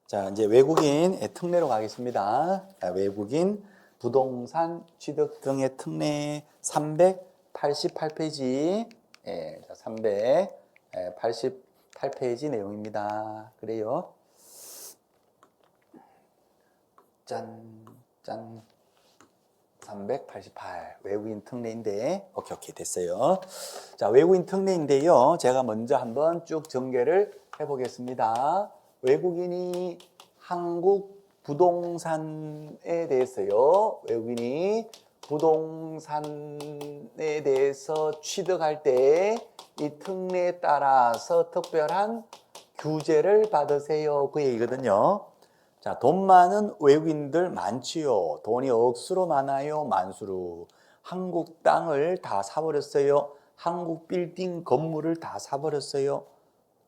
자, 이제 외국인의 특례로 가겠습니다. 자, 외국인 부동산 취득 등의 특례 388페이지. 예, 자, 388페이지 내용입니다. 그래요. 짠, 짠. 388 외국인 특례인데 오케이 됐어요. 자, 외국인 특례인데요. 제가 먼저 한번 쭉 전개를 해보겠습니다. 외국인이 한국 부동산에 대해서요. 외국인이 부동산에 대해서 취득할 때 이 특례에 따라서 특별한 규제를 받으세요. 그 얘기거든요. 자, 돈 많은 외국인들 많지요. 돈이 억수로 많아요. 만수로. 한국 땅을 다 사버렸어요. 한국 빌딩 건물을 다 사버렸어요.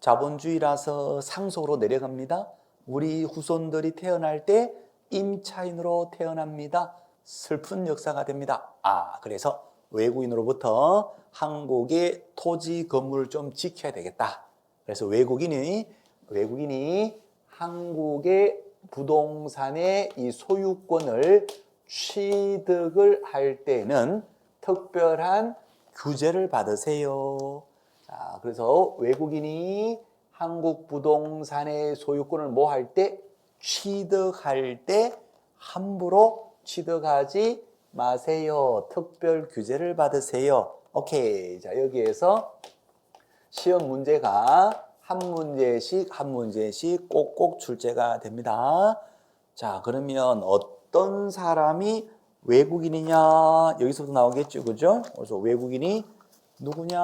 자본주의라서 상속으로 내려갑니다. 우리 후손들이 태어날 때 임차인으로 태어납니다. 슬픈 역사가 됩니다. 그래서 외국인으로부터 한국의 토지 건물을 좀 지켜야 되겠다. 그래서 외국인이 한국의 부동산의 이 소유권을 취득을 할 때는 특별한 규제를 받으세요. 자, 그래서 외국인이 한국 부동산의 소유권을 뭐 할 때? 취득할 때 함부로 취득하지 마세요. 특별 규제를 받으세요. 오케이. 자, 여기에서 시험 문제가 한 문제씩 꼭꼭 출제가 됩니다. 자, 그러면 어떤 사람이 외국인이냐? 여기서부터 나오겠죠, 그죠? 그래서 외국인이 누구냐?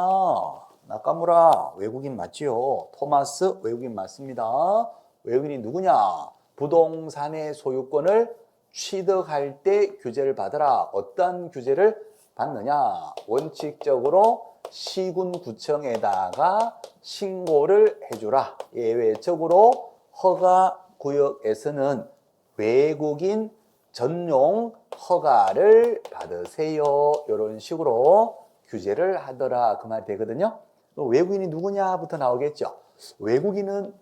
나카무라 외국인 맞지요? 토마스 외국인 맞습니다. 외국인이 누구냐? 부동산의 소유권을 취득할 때 규제를 받으라. 어떤 규제를 받느냐? 원칙적으로 시군구청에다가 신고를 해주라. 예외적으로 허가구역에서는 외국인 전용 허가를 받으세요. 이런 식으로 규제를 하더라. 그 말이 되거든요. 외국인이 누구냐부터 나오겠죠. 외국인은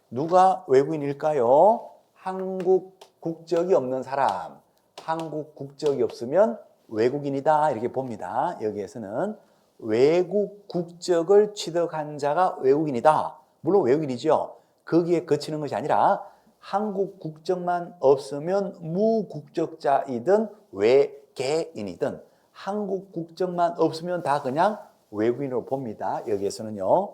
누가 외국인일까요? 한국 국적이 없는 사람. 한국 국적이 없으면 외국인이다. 이렇게 봅니다. 여기에서는 외국 국적을 취득한 자가 외국인이다. 물론 외국인이죠. 거기에 그치는 것이 아니라 한국 국적만 없으면 무국적자이든 외계인이든 한국 국적만 없으면 다 그냥 외국인으로 봅니다. 여기에서는요.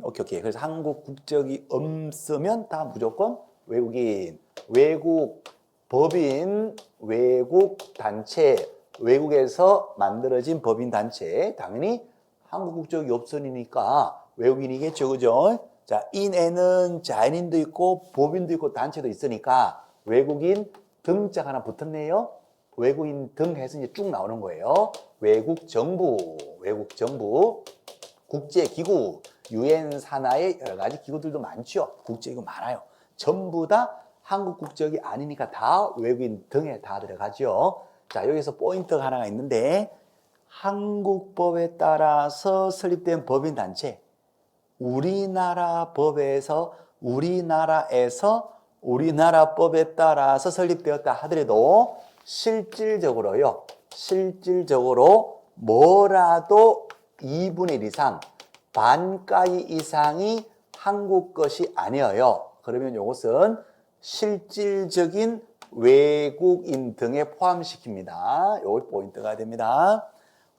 오케이. 그래서 한국 국적이 없으면 다 무조건 외국인, 외국 법인, 외국 단체, 외국에서 만들어진 법인 단체, 당연히 한국 국적이 없으니까 외국인이겠죠, 그죠? 자, 인에는 자연인도 있고 법인도 있고 단체도 있으니까 외국인 등짝 하나 붙었네요. 외국인 등 해서 이제 쭉 나오는 거예요. 외국 정부, 국제기구, 유엔 산하의 여러 가지 기구들도 많죠. 국제기구 많아요. 전부 다 한국 국적이 아니니까 다 외국인 등에 다 들어가죠. 자, 여기서 포인트가 하나가 있는데 한국법에 따라서 설립된 법인단체, 우리나라 법에 따라서 설립되었다 하더라도 실질적으로 뭐라도 2분의 1 이상, 반가이 이상이 한국 것이 아니어요. 그러면 이것은 실질적인 외국인 등에 포함시킵니다. 요거 포인트가 됩니다.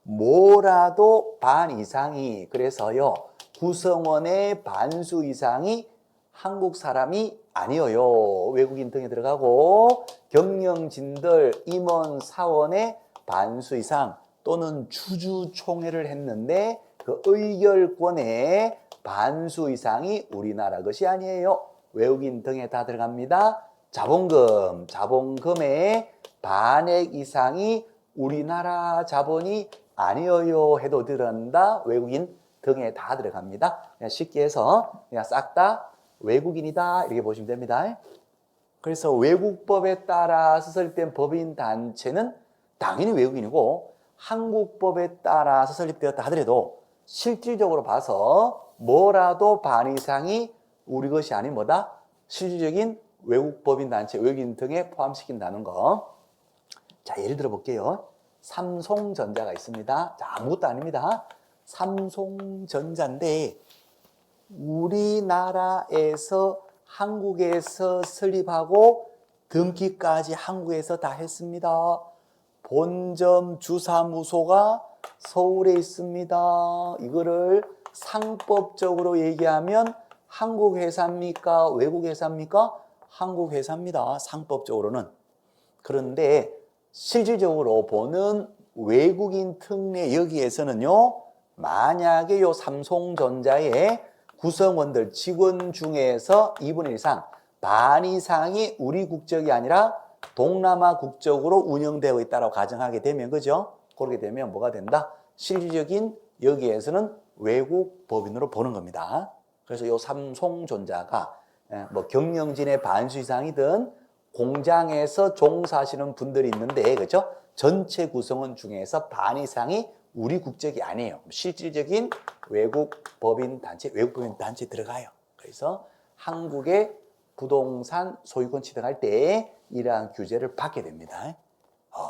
뭐라도 반 이상이, 그래서요, 구성원의 반수 이상이 한국 사람이 아니어요. 외국인 등에 들어가고, 경영진들, 임원, 사원의 반수 이상 또는 주주총회를 했는데 그 의결권의 반수 이상이 우리나라 것이 아니에요. 외국인 등에 다 들어갑니다. 자본금의 반액 이상이 우리나라 자본이 아니어요 해도 들어간다. 외국인 등에 다 들어갑니다. 그냥 쉽게 해서 그냥 싹 다 외국인이다 이렇게 보시면 됩니다. 그래서 외국법에 따라서 설립된 법인단체는 당연히 외국인이고 한국법에 따라서 설립되었다 하더라도 실질적으로 봐서 뭐라도 반 이상이 우리 것이 아닌 뭐다? 실질적인 외국 법인 단체, 외국인 등에 포함시킨다는 거. 자, 예를 들어 볼게요. 삼성전자가 있습니다. 자, 아무것도 아닙니다. 삼성전자인데 우리나라에서 한국에서 설립하고 등기까지 한국에서 다 했습니다. 본점 주사무소가 서울에 있습니다. 이거를 상법적으로 얘기하면 한국 회사입니까? 외국 회사입니까? 한국 회사입니다. 상법적으로는. 그런데 실질적으로 보는 외국인 특례 여기에서는요, 만약에 요 삼성전자의 구성원들, 직원 중에서 2분의 1 이상, 반 이상이 우리 국적이 아니라 동남아 국적으로 운영되고 있다고 가정하게 되면, 그죠? 그렇게 되면 뭐가 된다? 실질적인 여기에서는 외국 법인으로 보는 겁니다. 그래서 요 삼성전자가 뭐 경영진의 반수 이상이든 공장에서 종사하시는 분들이 있는데, 그죠? 전체 구성원 중에서 반 이상이 우리 국적이 아니에요. 실질적인 외국 법인 단체, 외국 법인 단체에 들어가요. 그래서 한국의 부동산 소유권 취득할 때 이러한 규제를 받게 됩니다.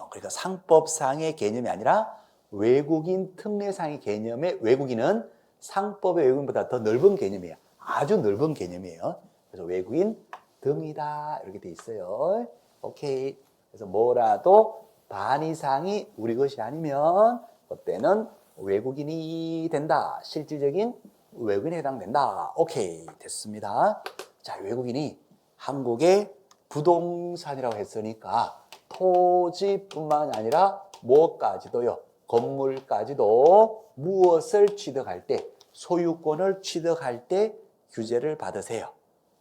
그러니까 상법상의 개념이 아니라 외국인 특례상의 개념의 외국인은 상법의 외국인보다 더 넓은 개념이에요. 아주 넓은 개념이에요. 그래서 외국인 등이다 이렇게 돼 있어요. 오케이. 그래서 뭐라도 반 이상이 우리 것이 아니면 그때는 외국인이 된다. 실질적인 외국인에 해당된다. 오케이. 됐습니다. 자, 외국인이 한국의 부동산이라고 했으니까 토지뿐만 아니라 뭐까지도요. 건물까지도 무엇을 취득할 때, 소유권을 취득할 때 규제를 받으세요.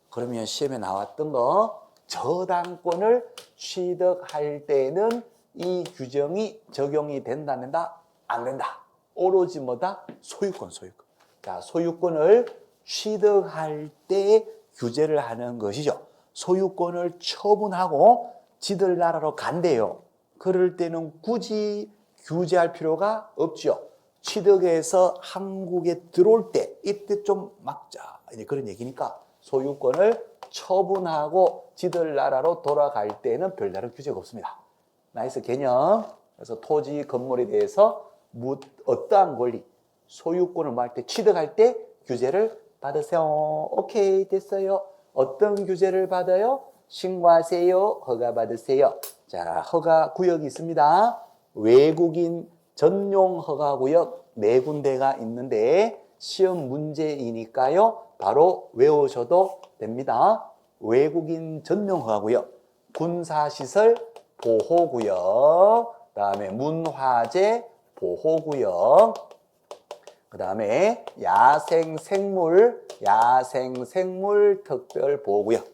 그러면 시험에 나왔던 거, 저당권을 취득할 때는 이 규정이 적용이 된다, 안 된다? 안 된다. 오로지 뭐다? 소유권. 자, 소유권을 취득할 때 규제를 하는 것이죠. 소유권을 처분하고 지들 나라로 간대요. 그럴 때는 굳이 규제할 필요가 없죠. 취득해서 한국에 들어올 때 이때 좀 막자. 이제 그런 얘기니까 소유권을 처분하고 지들 나라로 돌아갈 때는 별다른 규제가 없습니다. 나이스 개념. 그래서 토지, 건물에 대해서 어떠한 권리, 소유권을 뭐 할 때, 취득할 때 규제를 받으세요. 오케이, 됐어요. 어떤 규제를 받아요? 신고하세요. 허가 받으세요. 자, 허가 구역이 있습니다. 외국인 전용 허가 구역 4군데가 있는데 시험 문제이니까요. 바로 외우셔도 됩니다. 외국인 전용 허가 구역, 군사시설 보호구역, 그다음에 문화재 보호구역, 그다음에 야생생물 특별보호구역,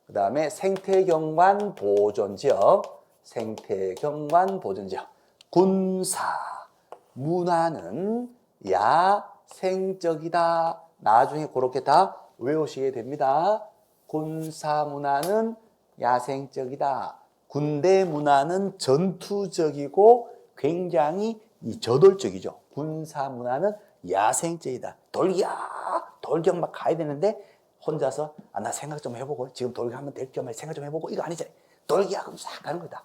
그다음에 생태경관 보존지역, 군사, 문화는 야생적이다. 나중에 그렇게 다 외우시게 됩니다. 군사 문화는 야생적이다. 군대 문화는 전투적이고 굉장히 저돌적이죠. 군사 문화는 야생적이다. 돌격 막 가야 되는데 혼자서 나 생각 좀 해보고 지금 돌격하면 될 겸 생각 좀 해보고 이거 아니잖아요. 돌격하고 싹 가는 거다.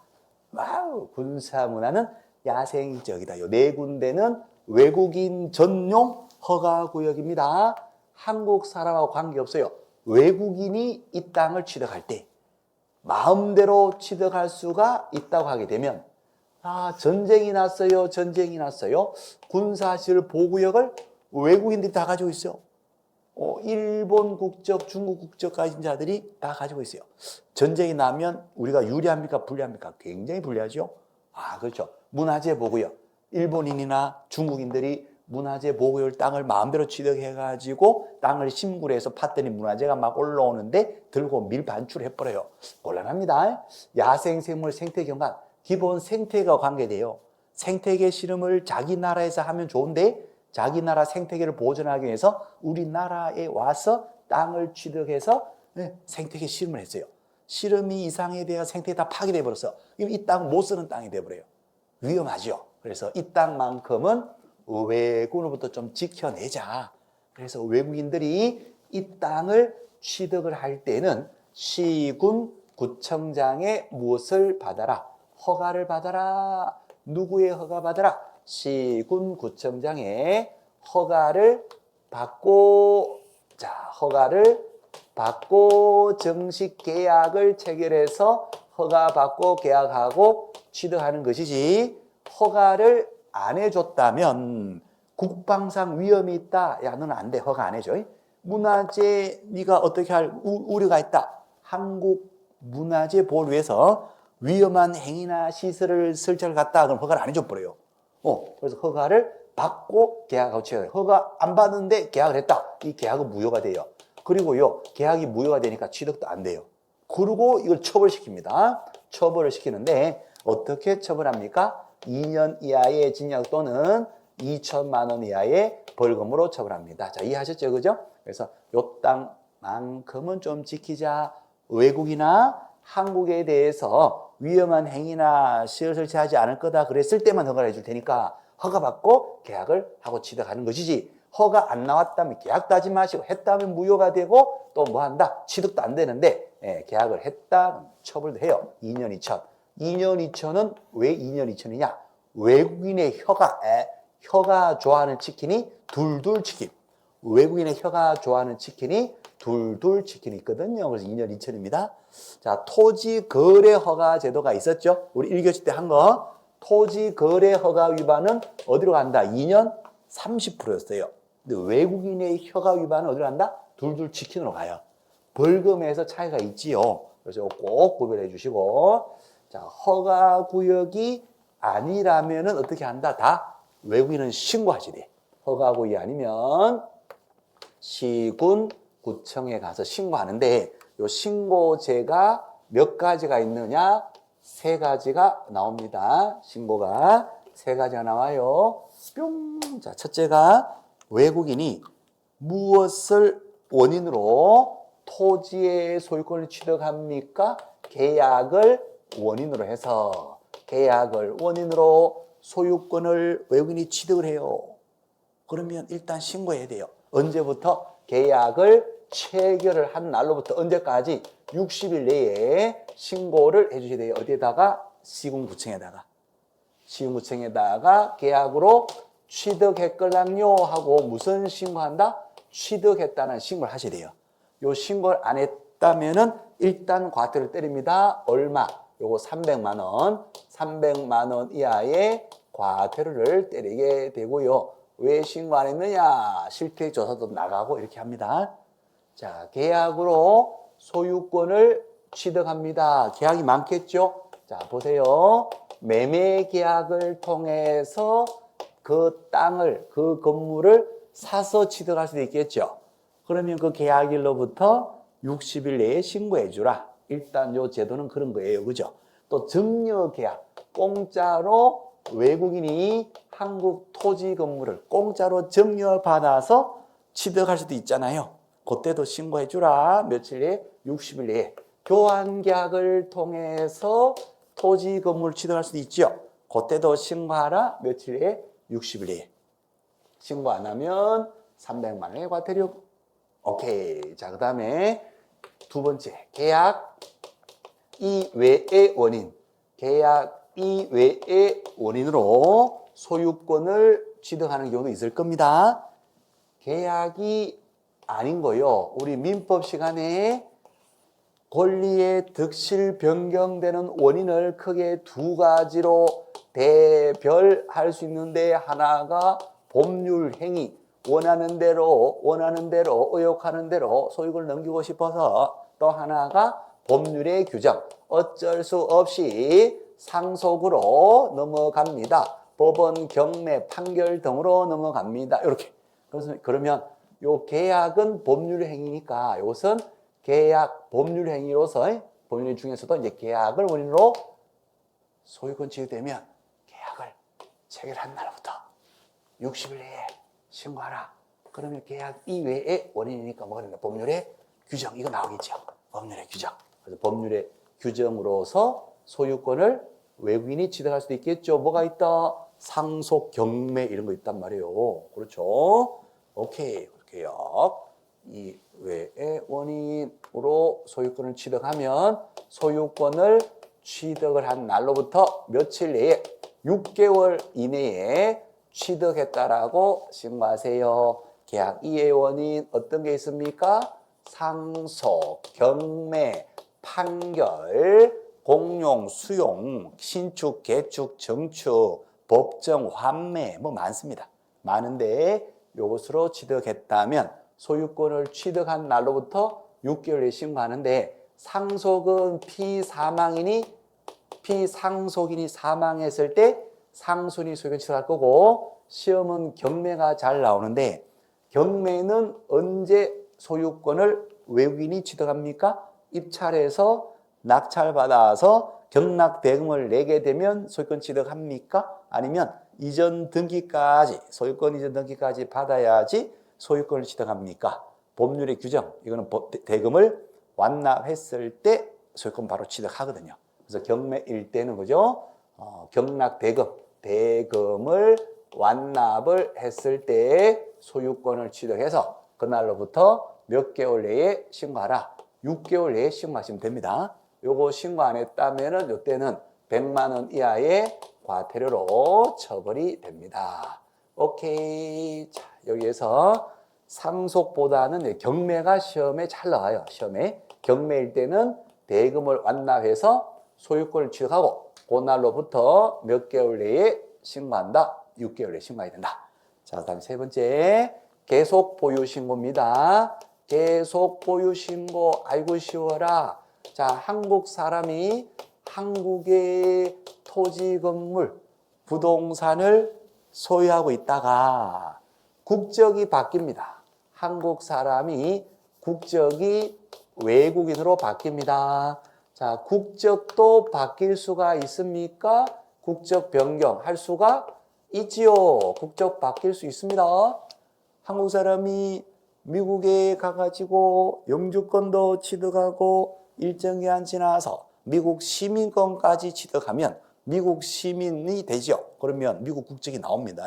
와우, 군사 문화는 야생적이다. 요 4군데는 외국인 전용 허가구역입니다. 한국 사람하고 관계없어요. 외국인이 이 땅을 취득할 때 마음대로 취득할 수가 있다고 하게 되면, 전쟁이 났어요. 군사시설 보호구역을 외국인들이 다 가지고 있어요. 일본 국적, 중국 국적 가진 자들이 다 가지고 있어요. 전쟁이 나면 우리가 유리합니까? 불리합니까? 굉장히 불리하죠. 그렇죠. 문화재 보호구역. 일본인이나 중국인들이 문화재 보호구역 땅을 마음대로 취득해가지고 땅을 심구를 해서 팠더니 문화재가 막 올라오는데 들고 밀반출해버려요. 곤란합니다. 야생생물 생태경관. 기본 생태계와 관계돼요. 생태계 실험을 자기 나라에서 하면 좋은데 자기 나라 생태계를 보존하기 위해서 우리나라에 와서 땅을 취득해서 생태계 실험을 했어요. 실험이 이상에 대해 생태계가 다 파괴돼 버렸어. 그럼 이 땅 못 쓰는 땅이 돼 버려요. 위험하죠. 그래서 이 땅만큼은 외국으로부터 좀 지켜내자. 그래서 외국인들이 이 땅을 취득을 할 때는 시군 구청장의 무엇을 받아라? 허가를 받아라. 누구의 허가 받아라? 시군 구청장의 허가를 받고, 자, 허가를 받고 정식 계약을 체결해서 허가 받고 계약하고 취득하는 것이지, 허가를 안 해줬다면 국방상 위험이 있다. 야, 너는 안 돼. 허가 안 해줘. 문화재 네가 어떻게 할 우려가 있다. 한국문화재보호를 위해서 위험한 행위나 시설을 설치를 갔다. 그럼 허가를 안 해줘버려요. 그래서 허가를 받고 계약하고 취득해요. 허가 안 받는데 계약을 했다. 이 계약은 무효가 돼요. 그리고요, 계약이 무효가 되니까 취득도 안 돼요. 그리고 이걸 처벌시킵니다. 처벌을 시키는데 어떻게 처벌합니까? 2년 이하의 징역 또는 2천만 원 이하의 벌금으로 처벌합니다. 자, 이해하셨죠? 그죠? 그래서 요 땅만큼은 좀 지키자. 외국이나 한국에 대해서 위험한 행위나 시설 설치하지 않을 거다 그랬을 때만 허가를 해줄 테니까 허가받고 계약을 하고 취득하는 것이지, 허가 안 나왔다면 계약도 하지 마시고 했다면 무효가 되고 또 뭐 한다? 취득도 안 되는데, 계약을 했다? 처벌도 해요. 2년 2천. 2년 2천은 왜 2년 2천이냐? 외국인의 혀가 좋아하는 치킨이 둘둘 치킨. 외국인의 혀가 좋아하는 치킨이 둘둘 치킨이 있거든요. 그래서 2년 2천입니다. 자, 토지 거래 허가 제도가 있었죠. 우리 1교시 때 한 거. 토지 거래 허가 위반은 어디로 간다? 2년 30%였어요. 근데 외국인의 허가 위반은 어디로 간다? 둘둘 치킨으로 가요. 벌금에서 차이가 있지요. 그래서 꼭 구별해 주시고, 자, 허가 구역이 아니라면은 어떻게 한다? 다 외국인은 신고하셔야 돼. 허가 구역이 아니면 시군 구청에 가서 신고하는데, 요 신고제가 몇 가지가 있느냐? 3가지가 나옵니다. 신고가 3가지가 나와요. 뿅. 자, 첫째가 외국인이 무엇을 원인으로 토지의 소유권을 취득합니까? 계약을 원인으로 해서, 계약을 원인으로 소유권을 외국인이 취득을 해요. 그러면 일단 신고해야 돼요. 언제부터? 계약을 체결을 한 날로부터 언제까지? 60일 내에 신고를 해주셔야 돼요. 어디에다가? 시군구청에다가. 시군구청에다가 계약으로 취득했걸랑요 하고 무슨 신고한다? 취득했다는 신고를 하셔야 돼요. 요 신고를 안 했다면은 일단 과태료를 때립니다. 얼마? 요거 300만 원. 300만 원 이하의 과태료를 때리게 되고요. 왜 신고 안 했느냐? 실태 조사도 나가고 이렇게 합니다. 자, 계약으로 소유권을 취득합니다. 계약이 많겠죠? 자, 보세요. 매매 계약을 통해서 그 땅을, 그 건물을 사서 취득할 수도 있겠죠. 그러면 그 계약일로부터 60일 내에 신고해 주라. 일단 요 제도는 그런 거예요. 그죠? 또 증여 계약. 공짜로 외국인이 한국 토지 건물을 공짜로 증여받아서 취득할 수도 있잖아요. 그때도 신고해 주라. 며칠 내에? 60일 내에. 교환 계약을 통해서 토지 건물을 취득할 수도 있죠. 그때도 신고하라. 며칠 내에? 60일 내에. 신고 안 하면 300만 원의 과태료. 오케이. 자, 그 다음에 두 번째. 계약 이외의 원인. 계약 이외의 원인으로 소유권을 취득하는 경우도 있을 겁니다. 계약이 아닌 거요. 우리 민법 시간에 권리의 득실 변경되는 원인을 크게 2가지로 대별할 수 있는데, 하나가 법률 행위, 원하는 대로 의혹하는 대로 소유권을 넘기고 싶어서, 또 하나가 법률의 규정, 어쩔 수 없이 상속으로 넘어갑니다. 법원 경매 판결 등으로 넘어갑니다. 이렇게. 그래서 그러면 요 계약은 법률 행위니까 이것은 계약 법률 행위로서, 법률 중에서도 이제 계약을 원인으로 소유권 취득되면 계약을 체결한 날부터 60일 내에 신고하라. 그러면 계약 이외의 원인이니까 뭐가 된다? 법률의 규정, 이거 나오겠죠. 법률의 규정. 그래서 법률의 규정으로서 소유권을 외국인이 취득할 수도 있겠죠. 뭐가 있다? 상속, 경매 이런 거 있단 말이에요. 그렇죠? 오케이. 그렇게요. 이 외의 원인으로 소유권을 취득하면 소유권을 취득을 한 날로부터 며칠 내에 6개월 이내에 취득했다라고 신고하세요. 계약 이의 원인 어떤 게 있습니까? 상속, 경매, 판결, 공용, 수용, 신축, 개축, 정축, 법정, 환매 뭐 많습니다. 많은데 이것으로 취득했다면 소유권을 취득한 날로부터 6개월 내에 신고하는데 상속은 피상속인이 사망했을 때 상속인이 소유권 취득할 거고 시험은 경매가 잘 나오는데 경매는 언제 소유권을 외국인이 취득합니까? 입찰해서 낙찰받아서 경락대금을 내게 되면 소유권 취득합니까? 아니면 소유권 이전 등기까지 받아야지 소유권을 취득합니까? 법률의 규정, 이거는 대금을 완납했을 때 소유권 바로 취득하거든요. 그래서 경매일 때는 그죠? 대금을 완납을 했을 때 소유권을 취득해서 그날로부터 몇 개월 내에 신고하라. 6개월 내에 신고하시면 됩니다. 요거 신고 안 했다면은 요때는 100만 원 이하의 과태료로 처벌이 됩니다. 오케이. 자, 여기에서 상속보다는 경매가 시험에 잘 나와요. 시험에. 경매일 때는 대금을 완납해서 소유권을 취득하고 그날로부터 몇 개월 내에 신고한다. 6개월 내에 신고해야 된다. 자, 다음 세 번째. 계속 보유 신고입니다. 계속 보유 신고. 아이고 쉬워라. 자, 한국 사람이 한국의 토지, 건물, 부동산을 소유하고 있다가 국적이 바뀝니다. 한국 사람이 국적이 외국인으로 바뀝니다. 자, 국적도 바뀔 수가 있습니까? 국적 변경할 수가 있지요. 국적 바뀔 수 있습니다. 한국 사람이 미국에 가가지고 영주권도 취득하고 일정 기간 지나서 미국 시민권까지 취득하면 미국 시민이 되죠. 그러면 미국 국적이 나옵니다.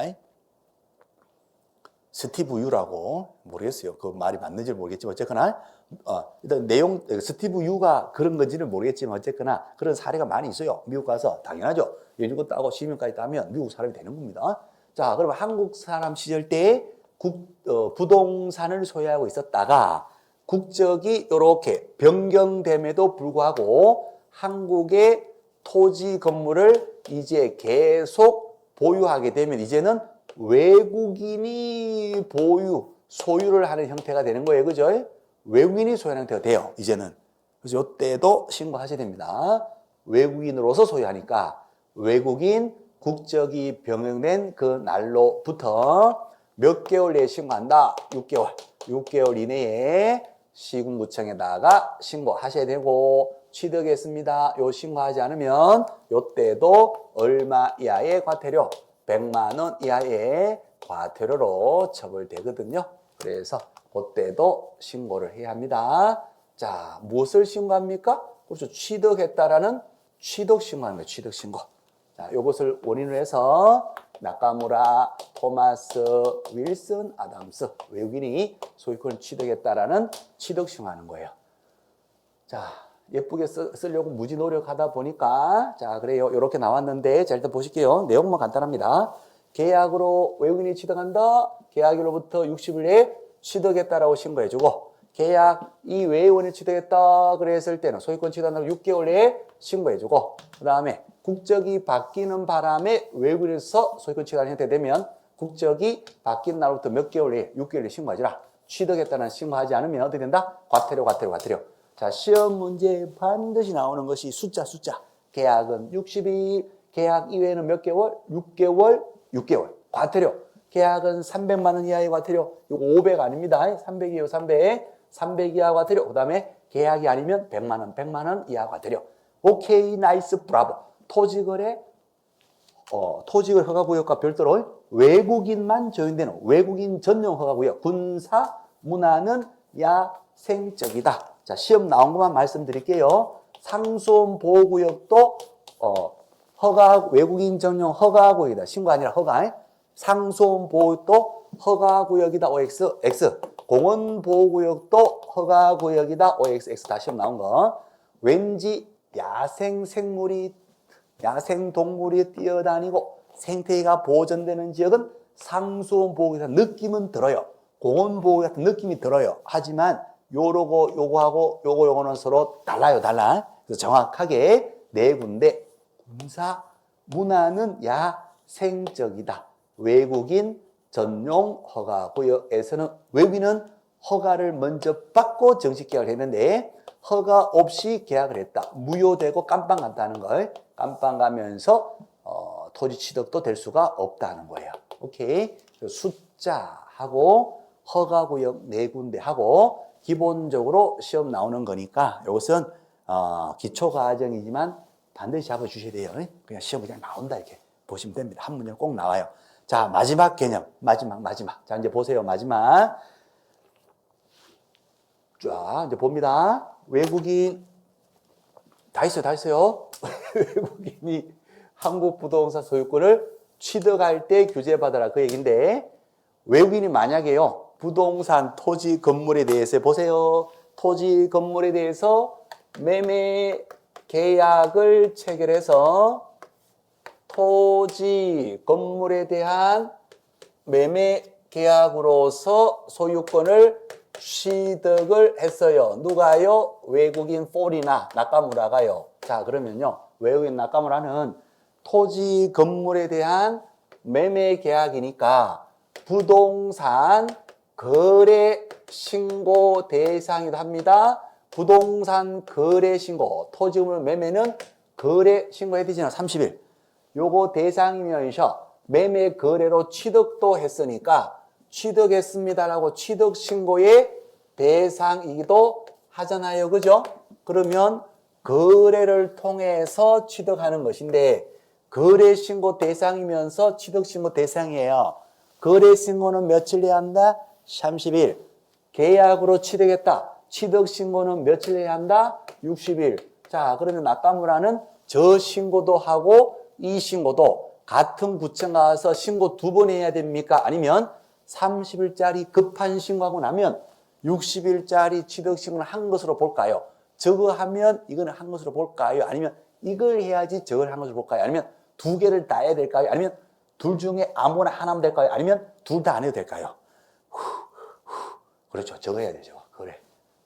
스티브 유라고 모르겠어요. 그 말이 맞는지 모르겠지만 어쨌거나 일단 스티브 유가 그런 건지는 모르겠지만 어쨌거나 그런 사례가 많이 있어요. 미국 가서 당연하죠. 영주권 따고 시민까지 따면 미국 사람이 되는 겁니다. 자, 그러면 한국 사람 시절 때 부동산을 소유하고 있었다가 국적이 이렇게 변경됨에도 불구하고 한국의 토지 건물을 이제 계속 보유하게 되면 이제는 외국인이 소유를 하는 형태가 되는 거예요. 그죠? 외국인이 소유하는 형태가 돼요. 이제는. 그래서 이때도 신고하셔야 됩니다. 외국인으로서 소유하니까 외국인 국적이 변경된 그 날로부터 몇 개월 내에 신고한다? 6개월. 6개월 이내에 시군구청에다가 신고하셔야 되고 취득했습니다. 요 신고하지 않으면 요때도 얼마 이하의 과태료? 100만 원 이하의 과태료로 처벌되거든요. 그래서 그때도 신고를 해야 합니다. 자, 무엇을 신고합니까? 그렇죠. 취득했다라는 취득 신고하는 거예요. 취득 신고. 자, 요것을 원인으로 해서 나카무라, 토마스, 윌슨, 아담스 외국인이 소유권을 취득했다라는 취득 신고하는 거예요. 자, 예쁘게 쓰려고 무지 노력하다 보니까 자, 그래요. 이렇게 나왔는데 자, 일단 보실게요. 내용만 간단합니다. 계약으로 외국인이 취득한다. 계약일로부터 60일 내에 취득했다라고 신고해주고 계약 이외의 원인이 취득했다 그랬을 때는 소유권 취득한다고 6개월 내에 신고해주고 그 다음에 국적이 바뀌는 바람에 외국인에서 소유권 취득하는 형태 되면 국적이 바뀐 날부터 몇 개월 내에 6개월 내에 신고하지라. 취득했다는 신고하지 않으면 어떻게 된다? 과태료. 자, 시험 문제에 반드시 나오는 것이 숫자. 계약은 60일, 계약 이외에는 몇 개월? 6개월. 과태료. 계약은 300만 원 이하의 과태료. 이거 500 아닙니다. 300이에요, 300. 300 이하 과태료. 그 다음에 계약이 아니면 100만 원 이하 과태료. 오케이, 나이스, 브라보. 토지거래 허가구역과 별도로 외국인만 적용되는 외국인 전용 허가구역. 군사, 문화는 야생적이다. 자, 시험 나온 것만 말씀드릴게요. 상수원 보호구역도 외국인 전용 허가구역이다. 신고 아니라 허가. 상수원 보호도 허가구역이다. OX, X. 공원보호구역도 허가구역이다. OXX 다 시험 나온 거. 왠지 야생동물이 뛰어다니고 생태계가 보존되는 지역은 상수원보호구 같은 느낌은 들어요. 공원보호구 같은 느낌이 들어요. 하지만 요거하고 요거는 서로 달라요. 그래서 정확하게 네 군데 군사 문화는 야생적이다. 외국인 전용 허가구역에서는 외국인은 허가를 먼저 받고 정식 계약을 했는데 허가 없이 계약을 했다. 무효되고 깜빵 간다는 걸 깜빵 가면서 토지 취득도 될 수가 없다는 거예요. 오케이. 숫자하고 허가구역 네 군데 하고 기본적으로 시험 나오는 거니까 이것은 기초과정이지만 반드시 잡아주셔야 돼요. 그냥 시험 그냥 나온다 이렇게 보시면 됩니다. 한 문제는 꼭 나와요. 자, 마지막 개념. 마지막. 자, 이제 보세요. 마지막. 자, 이제 봅니다. 외국인, 다 있어요. 외국인이 한국 부동산 소유권을 취득할 때 규제받아라. 그 얘기인데, 외국인이 만약에요, 부동산, 토지, 건물에 대해서 보세요. 토지, 건물에 대해서 매매 계약을 체결해서 토지, 건물에 대한 매매 계약으로서 소유권을 취득을 했어요. 누가요? 외국인 포리나 나카무라가요. 자, 그러면요. 외국인 나카무라는 토지, 건물에 대한 매매 계약이니까 부동산 거래 신고 대상이기도 합니다. 부동산 거래 신고, 토지, 건물 매매는 거래 신고해야 되잖아. 30일. 요거 대상이면서 매매 거래로 취득도 했으니까 취득했습니다라고 취득 신고의 대상이기도 하잖아요. 그죠? 그러면 거래를 통해서 취득하는 것인데 거래 신고 대상이면서 취득 신고 대상이에요. 거래 신고는 며칠 내야 한다? 30일. 계약으로 취득했다. 취득 신고는 며칠 내야 한다? 60일. 자, 그러면 나카무라는 저 신고도 하고 이 신고도 같은 구청 가서 신고 2번 해야 됩니까? 아니면 30일짜리 급한 신고하고 나면 60일짜리 취득 신고를 한 것으로 볼까요? 저거 하면 이거는 한 것으로 볼까요? 아니면 이걸 해야지 저걸 한 것으로 볼까요? 아니면 두 개를 다 해야 될까요? 아니면 둘 중에 아무나 하나면 될까요? 아니면 둘 다 안 해도 될까요? 그렇죠. 저거 해야 되죠.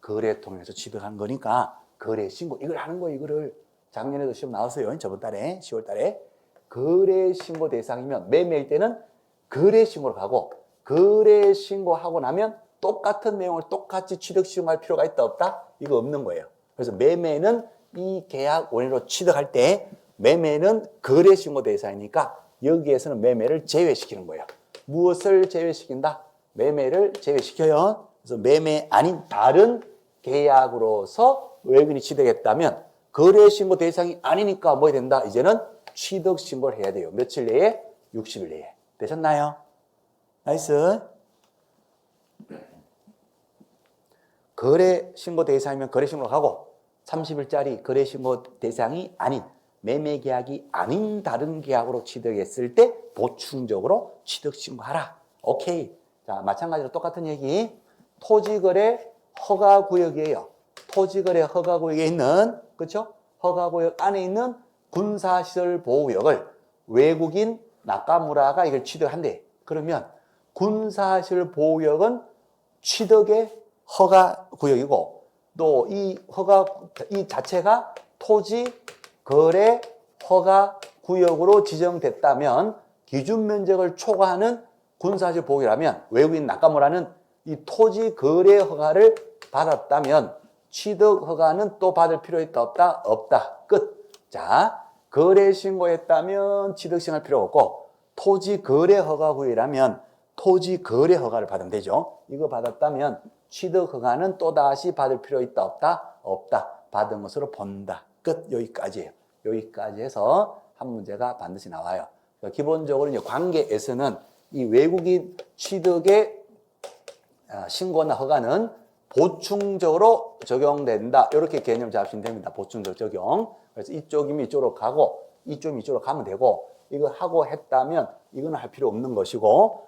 거래 통해서 취득한 거니까 거래 신고 이걸 하는 거예요. 이거를 작년에도 시험 나왔어요. 저번 달에 10월 달에 거래 신고 대상이면 매매일 때는 거래 신고로 가고 거래 신고하고 나면 똑같은 내용을 똑같이 취득 신고할 필요가 있다 없다? 이거 없는 거예요. 그래서 매매는 이 계약 원인으로 취득할 때 매매는 거래 신고 대상이니까 여기에서는 매매를 제외시키는 거예요. 무엇을 제외시킨다? 매매를 제외시켜요. 그래서 매매 아닌 다른 계약으로서 외국인이 취득했다면 거래 신고 대상이 아니니까 뭐 해야 된다? 이제는 취득 신고를 해야 돼요. 며칠 내에? 60일 내에. 되셨나요? 나이스. 거래 신고 대상이면 거래 신고로 가고 30일짜리 거래 신고 대상이 아닌 매매 계약이 아닌 다른 계약으로 취득했을 때 보충적으로 취득 신고하라. 오케이. 자, 마찬가지로 똑같은 얘기. 토지거래 허가구역이에요. 토지거래 허가구역에 있는, 그렇죠? 허가구역 안에 있는 군사시설 보호구역을 외국인 나카무라가 이걸 취득한대. 그러면 군사시설 보호구역은 취득의 허가구역이고 또 이 자체가 토지 거래 허가구역으로 지정됐다면 기준 면적을 초과하는 군사시설 보호구역이라면 외국인 나카무라는 이 토지 거래 허가를 받았다면 취득 허가는 또 받을 필요 있다 없다? 없다. 끝. 자, 거래 신고했다면 취득 신고할 필요 없고 토지 거래 허가 구역이라면 토지 거래 허가를 받으면 되죠. 이거 받았다면 취득 허가는 또다시 받을 필요 있다 없다? 없다. 받은 것으로 본다. 끝. 여기까지예요. 여기까지 해서 한 문제가 반드시 나와요. 기본적으로 이제 관계에서는 이 외국인 취득의 신고나 허가는 보충적으로 적용된다. 이렇게 개념 잡으시면 됩니다. 보충적 적용. 그래서 이쪽이면 이쪽으로 가고 이쪽이면 이쪽으로 가면 되고 이거 하고 했다면 이거는 할 필요 없는 것이고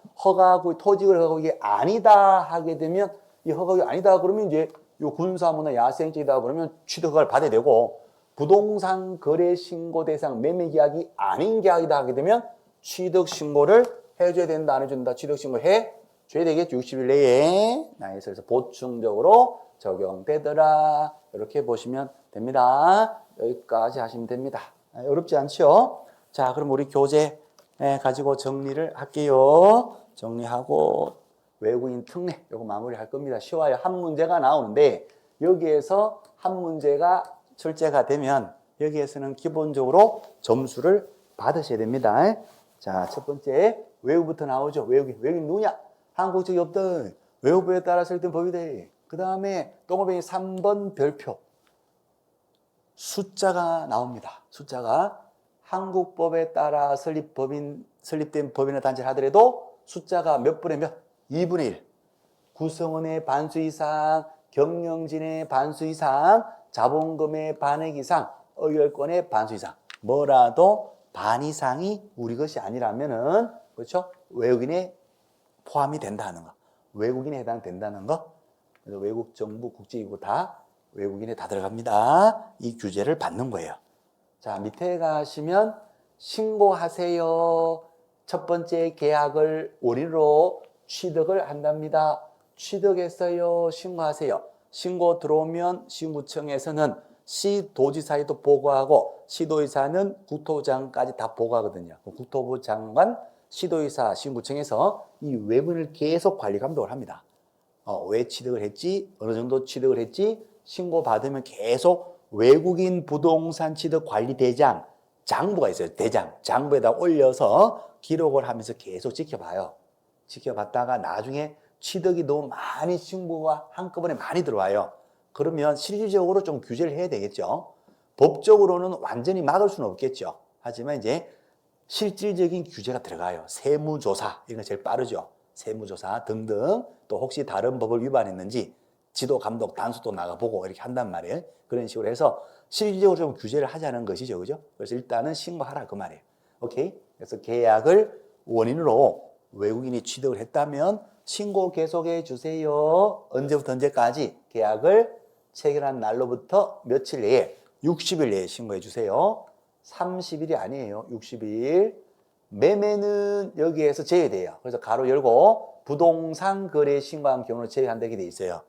토지거래 허가구역이 아니다 하게 되면 이 허가가 아니다 그러면 이제 요 군사무나 야생적이다 그러면 취득 허가를 받아야 되고 부동산 거래 신고 대상 매매 계약이 아닌 계약이다 하게 되면 취득 신고를 해줘야 된다 안 해준다 취득 신고 해줘야 되겠죠. 60일 내에. 그래서 보충적으로 적용되더라 이렇게 보시면 됩니다. 여기까지 하시면 됩니다. 어렵지 않죠? 자, 그럼 우리 교재 가지고 정리를 할게요. 정리하고 외국인 특례 요거 마무리할 겁니다. 쉬워요. 한 문제가 나오는데 여기에서 한 문제가 출제가 되면 여기에서는 기본적으로 점수를 받으셔야 됩니다. 자, 첫 번째 외국부터 나오죠. 외국인 누구냐? 한국적이 없다. 외국부에 따라 설정 법이 돼. 그 다음에 동그라미 3번 별표 숫자가 나옵니다. 숫자가 한국법에 따라 설립된 법이나 단체를 하더라도 숫자가 몇 분의 몇? 2분의 1. 구성원의 반수 이상, 경영진의 반수 이상, 자본금의 반액 이상, 의결권의 반수 이상. 뭐라도 반 이상이 우리 것이 아니라면은, 그렇죠? 외국인에 포함이 된다는 거. 외국인에 해당된다는 거. 그래서 외국 정부, 국제기구 다 외국인에 다 들어갑니다. 이 규제를 받는 거예요. 자, 밑에 가시면 신고하세요. 첫 번째 계약을 원인으로 취득을 한답니다. 취득했어요. 신고하세요. 신고 들어오면 시군구청에서는 시도지사에도 보고하고 시도의사는 국토부장까지 다 보고하거든요. 국토부 장관, 시도의사, 시군구청에서 이 외부인을 계속 관리 감독을 합니다. 왜 취득을 했지? 어느 정도 취득을 했지? 신고받으면 계속 외국인 부동산 취득 관리 대장, 장부가 있어요. 대장, 장부에다 올려서 기록을 하면서 계속 지켜봐요. 지켜봤다가 나중에 취득이 너무 많이 신고가 한꺼번에 많이 들어와요. 그러면 실질적으로 좀 규제를 해야 되겠죠. 법적으로는 완전히 막을 수는 없겠죠. 하지만 이제 실질적인 규제가 들어가요. 세무조사, 이건 제일 빠르죠. 세무조사 등등, 또 혹시 다른 법을 위반했는지 지도 감독 단수도 나가보고 이렇게 한단 말이에요. 그런 식으로 해서 실질적으로 좀 규제를 하자는 것이죠. 그죠? 그래서 일단은 신고하라 그 말이에요. 오케이? 그래서 계약을 원인으로 외국인이 취득을 했다면 신고 계속해 주세요. 언제부터 언제까지 계약을 체결한 날로부터 며칠 내에 60일 내에 신고해 주세요. 30일이 아니에요. 60일. 매매는 여기에서 제외돼요. 그래서 가로 열고 부동산 거래 신고한 경우는 제외한다게 돼 있어요.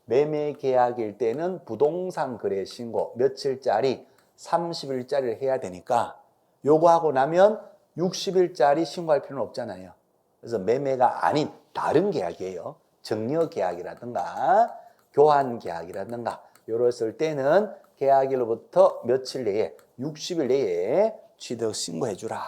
매매 계약일 때는 부동산 거래 신고 며칠짜리 30일짜리를 해야 되니까 요거 하고 나면 60일짜리 신고할 필요는 없잖아요. 그래서 매매가 아닌 다른 계약이에요. 정려 계약이라든가 교환 계약이라든가 이랬을 때는 계약일로부터 며칠 내에 60일 내에 취득 신고해 주라.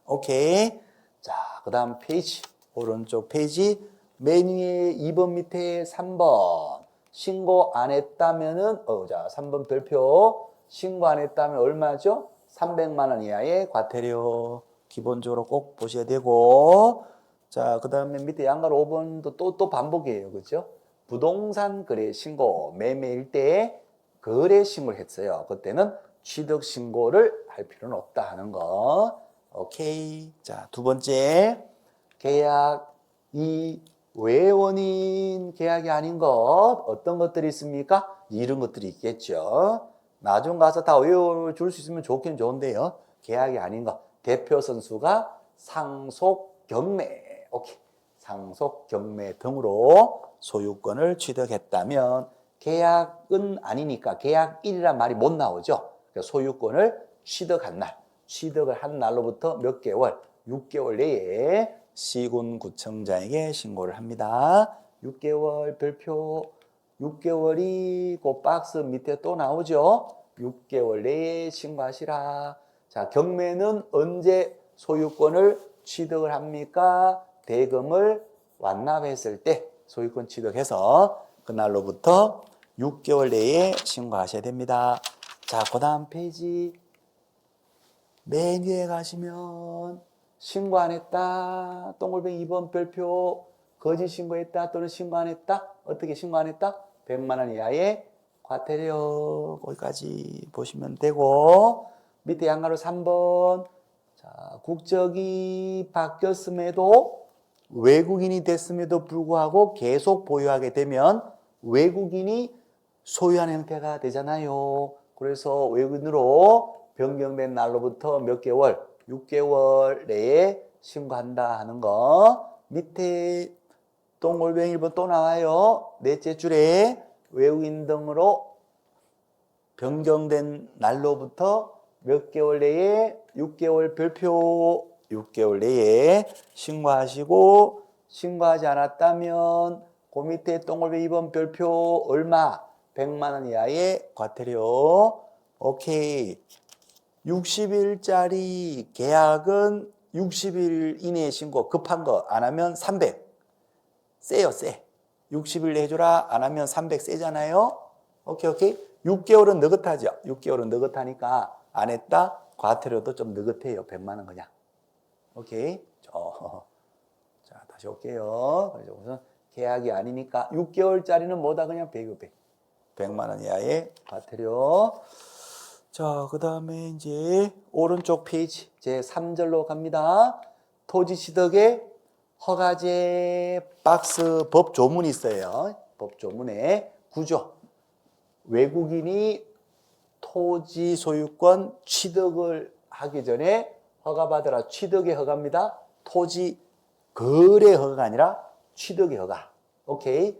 오케이. 자, 그 다음 페이지 오른쪽 페이지 맨 위에 2번 밑에 3번 신고 안 했다면은 자 3번 별표 신고 안 했다면 얼마죠? 300만 원 이하의 과태료 기본적으로 꼭 보셔야 되고 자, 그 다음에 밑에 양가로 5번도 또 반복이에요. 그죠? 부동산 거래 신고 매매일 때 거래 신고를 했어요. 그때는 취득 신고를 할 필요는 없다 하는 거. 오케이. 자, 두 번째 계약 이 외원인 계약이 아닌 것 어떤 것들이 있습니까? 이런 것들이 있겠죠. 나중 가서 다 외워줄 수 있으면 좋긴 좋은데요. 계약이 아닌 것 대표 선수가 상속 경매 오케이. 상속 경매 등으로 소유권을 취득했다면 계약은 아니니까 계약일이란 말이 못 나오죠. 소유권을 취득한 날, 취득을 한 날로부터 몇 개월, 6개월 내에 시군구청장에게 신고를 합니다. 6개월 별표, 6개월이 그 박스 밑에 또 나오죠. 6개월 내에 신고하시라. 자, 경매는 언제 소유권을 취득을 합니까? 대금을 완납했을 때 소유권 취득해서 그날로부터 6개월 내에 신고하셔야 됩니다. 자, 그 다음 페이지 맨 위에 가시면 신고 안 했다. 동글뱅이 2번 별표 거짓 신고했다 또는 신고 안 했다. 어떻게 신고 안 했다? 100만 원 이하의 과태료 거기까지 보시면 되고 밑에 양가로 3번 자, 국적이 바뀌었음에도 외국인이 됐음에도 불구하고 계속 보유하게 되면 외국인이 소유하는 형태가 되잖아요. 그래서 외국인으로 변경된 날로부터 몇 개월, 6개월 내에 신고한다 하는 거. 밑에 동글뱅이 1번 또 나와요. 넷째 줄에 외국인 등으로 변경된 날로부터 몇 개월 내에 6개월 별표 6개월 내에 신고하시고, 신고하지 않았다면 그 밑에 동글뱅이 2번 별표 얼마? 100만 원 이하의 과태료. 오케이. 60일짜리 계약은 60일 이내에 신고, 급한 거 안 하면 300. 세요, 세. 60일 내줘라 안 하면 300 세잖아요. 오케이. 6개월은 느긋하죠. 6개월은 느긋하니까 안 했다? 과태료도 좀 느긋해요. 100만 원 그냥. 오케이. 자, 다시 올게요. 그래서 우선 계약이 아니니까 6개월짜리는 뭐다? 그냥 100만 원 이하의 과태료. 자, 그 다음에 이제 오른쪽 페이지 제 3절로 갑니다. 토지 취득의 허가제 박스 법 조문이 있어요. 법 조문에 구조. 외국인이 토지 소유권 취득을 하기 전에 허가받으라. 취득의 허가입니다. 토지 거래 허가가 아니라 취득의 허가. 오케이.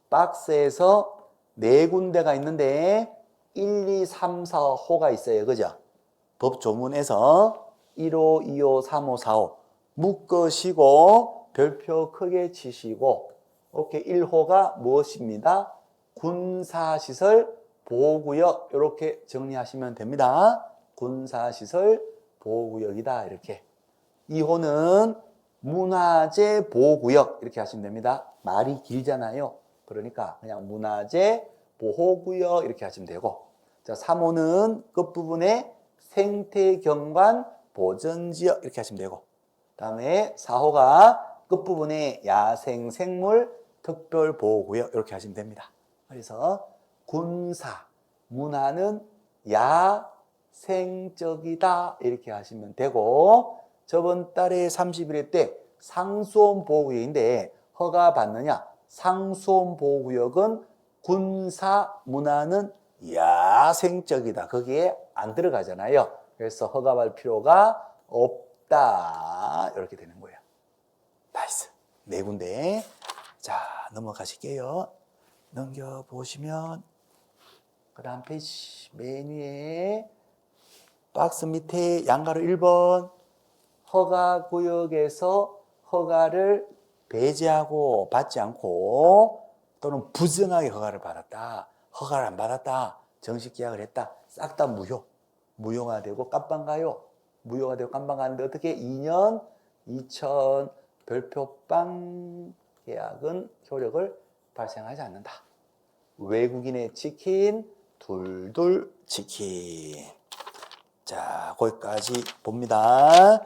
박스에서 네 군데가 있는데 1, 2, 3, 4호가 있어요. 그죠? 법 조문에서 1호, 2호, 3호, 4호 묶으시고 별표 크게 치시고, 오케이. 1호가 무엇입니다? 군사시설 보호구역, 이렇게 정리하시면 됩니다. 군사시설 보호구역이다, 이렇게. 2호는 문화재 보호구역, 이렇게 하시면 됩니다. 말이 길잖아요. 그러니까 그냥 문화재 보호구역 이렇게 하시면 되고, 자, 3호는 끝부분에 생태경관 보전지역 이렇게 하시면 되고, 다음에 4호가 끝부분에 야생생물 특별보호구역 이렇게 하시면 됩니다. 그래서 군사, 문화는 야생적이다 이렇게 하시면 되고, 저번 달에 30일 때 상수원 보호구역인데 허가 받느냐? 상수원 보호구역은 군사, 문화는 야생적이다. 거기에 안 들어가잖아요. 그래서 허가받을 필요가 없다. 이렇게 되는 거예요. 나이스. 네 군데. 자, 넘어가실게요. 넘겨보시면 그 다음 페이지 맨 위에 박스 밑에 양가로 1번 허가구역에서 허가를 배제하고 받지 않고 또는 부정하게 허가를 받았다. 허가를 안 받았다. 정식 계약을 했다. 싹 다 무효. 무효가 되고 깜빵 가요. 무효가 되고 깜빵 가는데 어떻게? 2년 2천 별표빵 계약은 효력을 발생하지 않는다. 외국인의 치킨, 둘둘 치킨. 자, 거기까지 봅니다.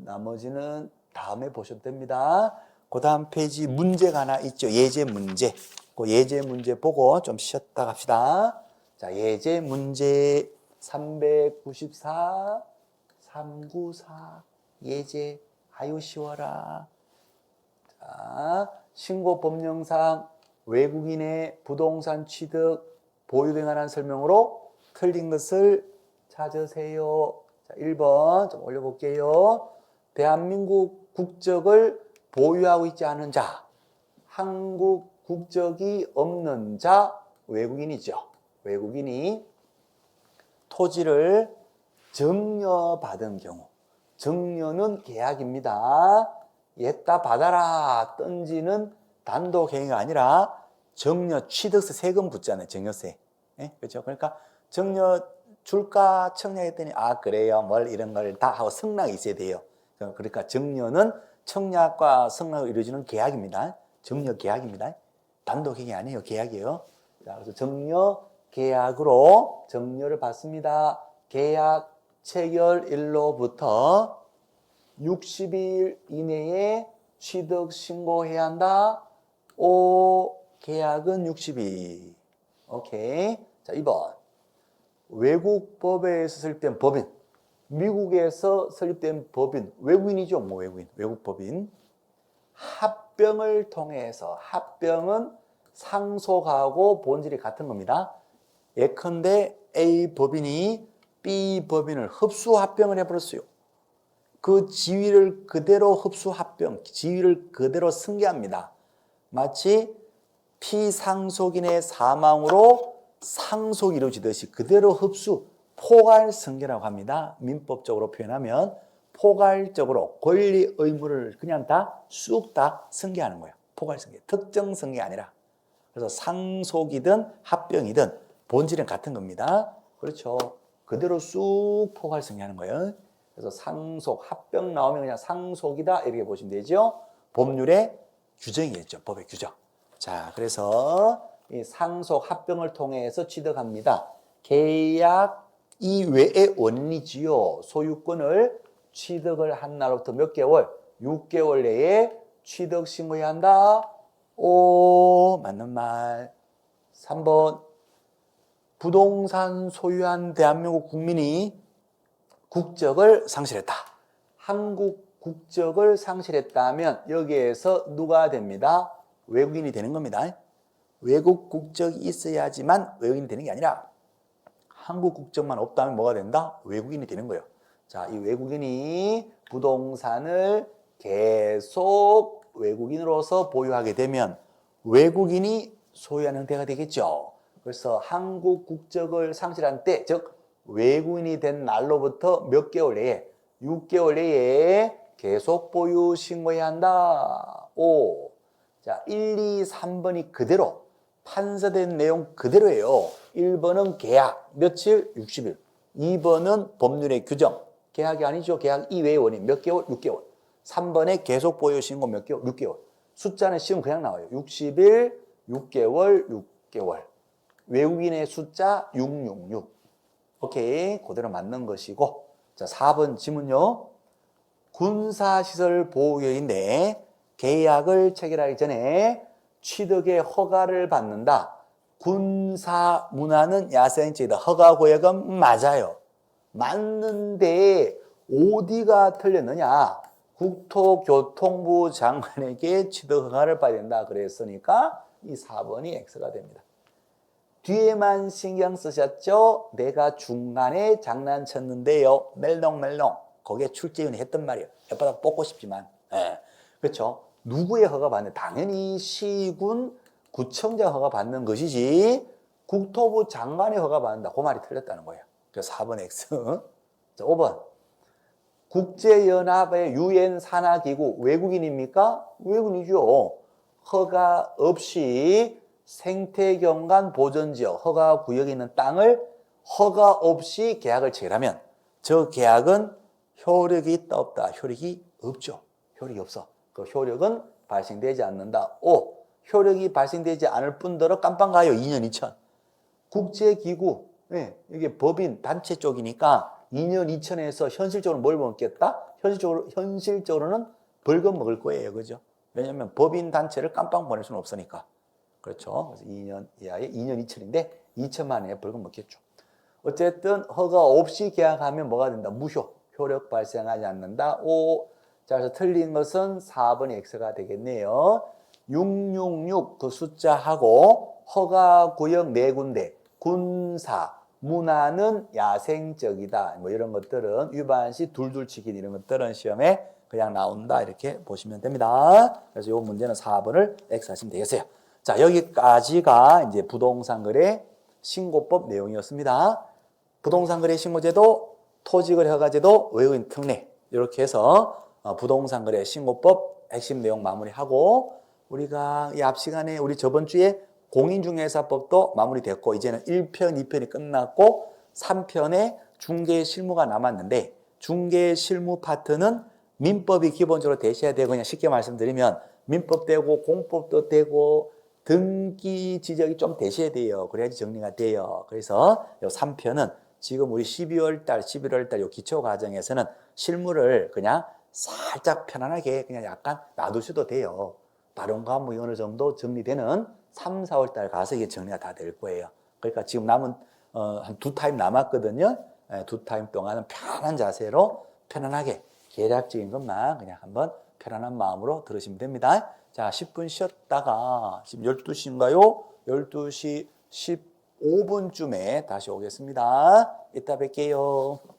나머지는 다음에 보셔도 됩니다. 그 다음 페이지 문제가 하나 있죠. 예제 문제. 그 예제 문제 보고 좀 쉬었다 갑시다. 자, 예제 문제 394, 394. 예제 아유 쉬워라. 자, 신고 법령상 외국인의 부동산 취득 보유 등에 관한 설명으로 틀린 것을 찾으세요. 자, 1번 좀 올려볼게요. 대한민국 국적을 보유하고 있지 않은 자, 한국 국적이 없는 자, 외국인이죠. 외국인이 토지를 증여받은 경우, 증여는 계약입니다. 얘다 받아라 던지는 단독행위가 아니라 증여 취득세 세금 붙잖아요. 증여세. 네? 그렇죠? 그러니까 증여 줄까 청약했더니 아 그래요 뭘 이런 걸 다 하고 승낙이 있어야 돼요. 그러니까 증여는 청약과 승낙을 이루어지는 계약입니다. 증여 계약입니다. 단독행위 아니에요. 계약이에요. 자, 그래서 증여 계약으로 증여를 받습니다. 계약 체결일로부터 60일 이내에 취득 신고해야 한다. 계약은 60일. 오케이. 자, 2번. 외국 법에서 설립된 법인. 미국에서 설립된 법인. 외국인이죠. 뭐 외국인. 외국 법인. 합병을 통해서 합병은 상속하고 본질이 같은 겁니다. 예컨대 A 법인이 B 법인을 흡수 합병을 해버렸어요. 그 지위를 그대로 흡수 합병, 지위를 그대로 승계합니다. 마치 피상속인의 사망으로 상속이 이루어지듯이 그대로 흡수, 포괄 승계라고 합니다. 민법적으로 표현하면 포괄적으로 권리 의무를 그냥 다 쑥 다 승계하는 거예요. 포괄 승계, 특정 승계 아니라. 그래서 상속이든 합병이든 본질은 같은 겁니다. 그렇죠. 그대로 쑥 포괄 승계하는 거예요. 그래서 상속, 합병 나오면 그냥 상속이다 이렇게 보시면 되죠. 법률의 규정이겠죠. 법의 규정. 자, 그래서 이 상속, 합병을 통해서 취득합니다. 계약 이외의 원리지요. 소유권을 취득을 한 날부터 몇 개월? 6개월 내에 취득 신고해야 한다. 오, 맞는 말. 3번. 부동산 소유한 대한민국 국민이 국적을 상실했다. 한국 국적을 상실했다면 여기에서 누가 됩니다? 외국인이 되는 겁니다. 외국 국적이 있어야지만 외국인이 되는 게 아니라 한국 국적만 없다면 뭐가 된다? 외국인이 되는 거예요. 자, 이 외국인이 부동산을 계속 외국인으로서 보유하게 되면 외국인이 소유하는 형태가 되겠죠. 그래서 한국 국적을 상실한 때, 즉 외국인이 된 날로부터 몇 개월 내에 6개월 내에 계속 보유 신고해야 한다. 5. 자, 1, 2, 3번이 그대로 판서된 내용 그대로예요. 1번은 계약 며칠? 60일. 2번은 법률의 규정. 계약이 아니죠. 계약 이외의 원인 몇 개월? 6개월. 3번에 계속 보유 신고 몇 개월? 6개월. 숫자는 시험 그냥 나와요. 60일, 6개월, 6개월. 외국인의 숫자 666. 오케이. 그대로 맞는 것이고. 자, 4번 지문요. 군사시설 보호구역인데 계약을 체결하기 전에 취득의 허가를 받는다. 군사 문화는 야생적이다. 허가구역은 맞아요. 맞는데 어디가 틀렸느냐? 국토교통부 장관에게 취득 허가를 받아야 된다. 그랬으니까 이 4번이 X가 됩니다. 뒤에만 신경 쓰셨죠? 내가 중간에 장난쳤는데요. 멜롱멜롱. 거기에 출제위원이 했던 말이에요. 혓바닥 뽑고 싶지만. 네. 그렇죠? 누구의 허가 받는? 당연히 시군 구청장 허가 받는 것이지 국토부 장관의 허가 받는다. 그 말이 틀렸다는 거예요. 그래서 4번 X. 자, 5번. 국제연합의 유엔 산하기구 외국인입니까? 외국인이죠. 허가 없이 생태경관 보전지역 허가구역에 있는 땅을 허가 없이 계약을 체결하면 저 계약은 효력이 있다 없다? 효력이 없죠. 효력이 없어. 그 효력은 발생되지 않는다. 5. 효력이 발생되지 않을 뿐더러 깜빵 가요. 2년 2천. 국제기구, 네, 이게 법인 단체 쪽이니까 2년 2천에서 현실적으로 뭘 먹겠다? 현실적으로는 벌금 먹을 거예요. 그죠? 왜냐하면 법인 단체를 깜빵 보낼 수는 없으니까. 그렇죠. 그래서 2년 이하에 2년 2천인데 2천만 원의 벌금 먹겠죠. 어쨌든 허가 없이 계약하면 뭐가 된다? 무효. 효력 발생하지 않는다. 5. 자, 그래서 틀린 것은 4번이 X가 되겠네요. 666 그 숫자하고 허가구역 4군데, 군사, 문화는 야생적이다. 뭐 이런 것들은 위반시 둘둘치기 이런 것들은 시험에 그냥 나온다. 이렇게 보시면 됩니다. 그래서 이 문제는 4번을 X 하시면 되겠어요. 자, 여기까지가 이제 부동산 거래 신고법 내용이었습니다. 부동산 거래 신고제도, 토지거래 허가제도, 외국인 특례 이렇게 해서 부동산 거래 신고법 핵심 내용 마무리하고 우리가 이 앞 시간에 우리 저번 주에 공인중개사법도 마무리됐고 이제는 1편, 2편이 끝났고 3편에 중개 실무가 남았는데 중개 실무 파트는 민법이 기본적으로 되셔야 되고 그냥 쉽게 말씀드리면 민법 되고 공법도 되고 등기 지적이 좀 되셔야 돼요. 그래야지 정리가 돼요. 그래서 이 3편은 지금 우리 12월 달, 11월 달 이 기초 과정에서는 실무를 그냥 살짝 편안하게 그냥 약간 놔두셔도 돼요. 발언 과목이 어느 정도 정리되는 3, 4월 달 가서 이게 정리가 다 될 거예요. 그러니까 지금 남은 한 2타임 남았거든요. 2타임 동안은 편한 자세로 편안하게 계략적인 것만 그냥 한번 편안한 마음으로 들으시면 됩니다. 자, 10분 쉬었다가 지금 12시인가요? 12시 15분쯤에 다시 오겠습니다. 이따 뵐게요.